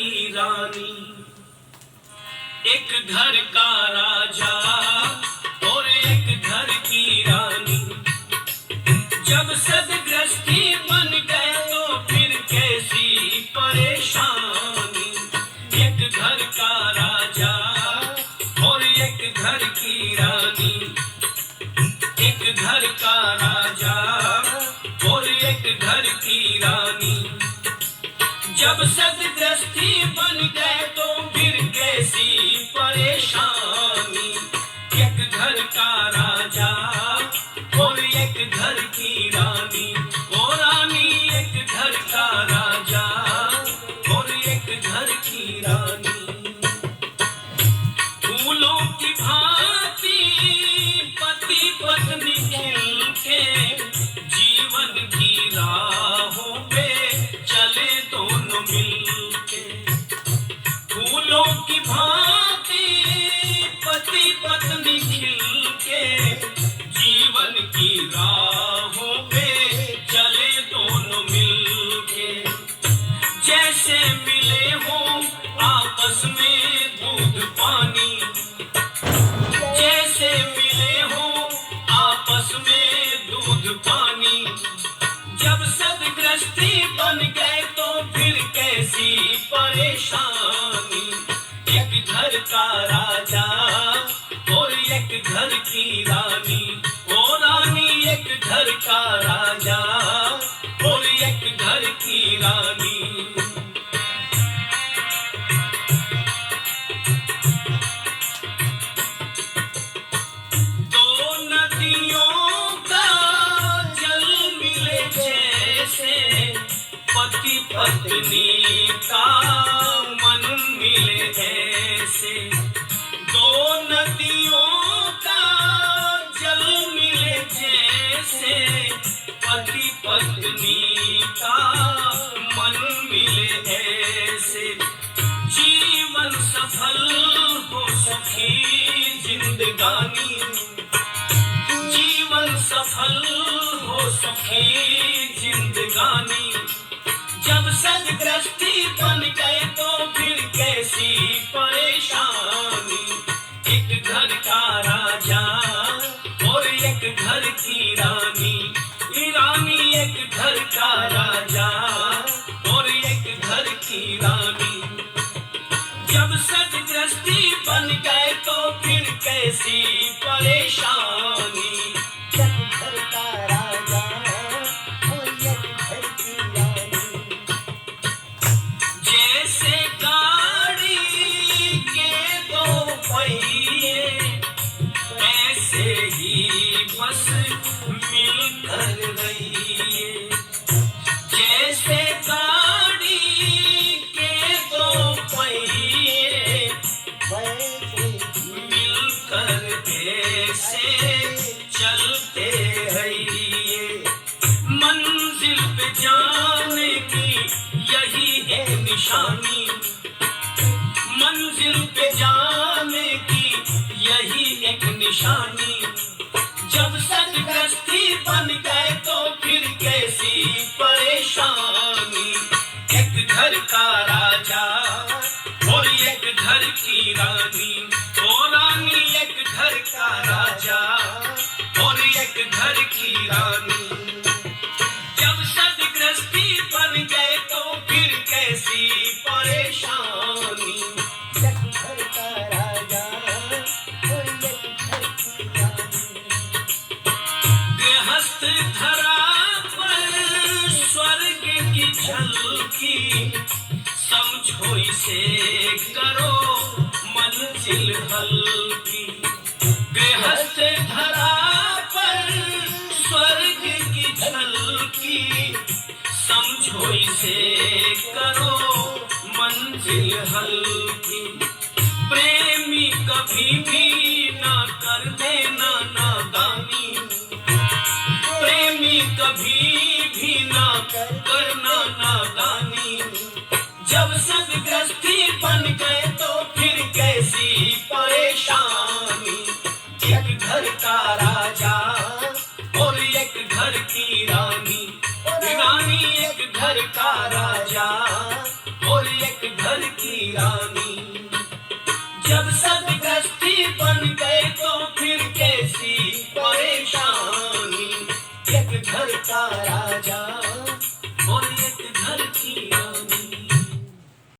की रानी। एक घर का राजा और एक घर की रानी, जब सदगृष्टि बन गए तो फिर कैसी परेशानी। एक घर का राजा और एक घर की रानी, एक घर का राजा और एक घर की रानी, जब सदगृष्टि बन गए तो फिर कैसी परेशानी। एक घर का राजा और एक घर की रानी, ओ रानी एक घर का राजा और एक घर की रानी। फूलों की भांति पति पत्नी खिलके जीवन की राहों पे चले दोनों मिलके। फूलों की भांति पति पत्नी खिलके जीवन की राहों पे चले दोनों मिलके। जैसे मिले हो आपस में दूध पानी, जैसे मिले हो आपस में दूध पानी, जब सदगृष्टि बन गए तो फिर कैसी परेशानी। एक घर का राजा और एक घर की रानी, ओ रानी एक घर का राजा और एक घर की रानी। दो नदियों का जल मिले जैसे, पति पत्नी का मन मिले ऐसे। दो नदियों का जल मिले जैसे, पति पत्नी का मन मिले ऐसे। जीवन सफल हो सखी जिंदगानी, जीवन सफल हो सखी जिंदगानी, जब सदगृष्टि बन गए तो फिर कैसी परेशानी। एक घर का राजा और एक घर की रानी, रानी एक घर का राजा और एक घर की रानी, जब सदगृष्टि बन गए तो फिर कैसी परेशानी। एक घर का राजा और एक घर की रानी, जैसे गाड़ी के दो पहिए ऐसे ही बस मिलकर रहिए। जैसे गाड़ी के दो पहिए मिलकर ऐसे चलते रहिए। मंजिल पे जाने की यही है निशानी, मंजिल पे जाने की यही एक निशानी। जब सदगृष्टि बन गए तो फिर कैसी परेशानी। एक घर का राजा और एक घर की रानी, ओ रानी एक घर का राजा और एक घर की रानी, जब सदगृष्टि बन गए तो फिर कैसी परेशानी। एक घर का राजा और एक घर की रानी, गृहस्थ धरा पर स्वर्ग की झलकी, समझो इसे करो मंजिल हल्की। गृहस्थ धरा पर स्वर्ग की झलकी, समझो इसे करो मंजिल हल्की। प्रेमी कभी भी ना कर देना नादानी, प्रेमी कभी भी ना करना नादानी। जब सदगृष्टि बन गए तो फिर कैसी परेशानी। एक घर का राजा और एक घर की रानी, रानी एक घर का राजा और एक घर की रानी। जब सदगृष्टि बन गए तो फिर कैसी परेशानी। एक घर का राजा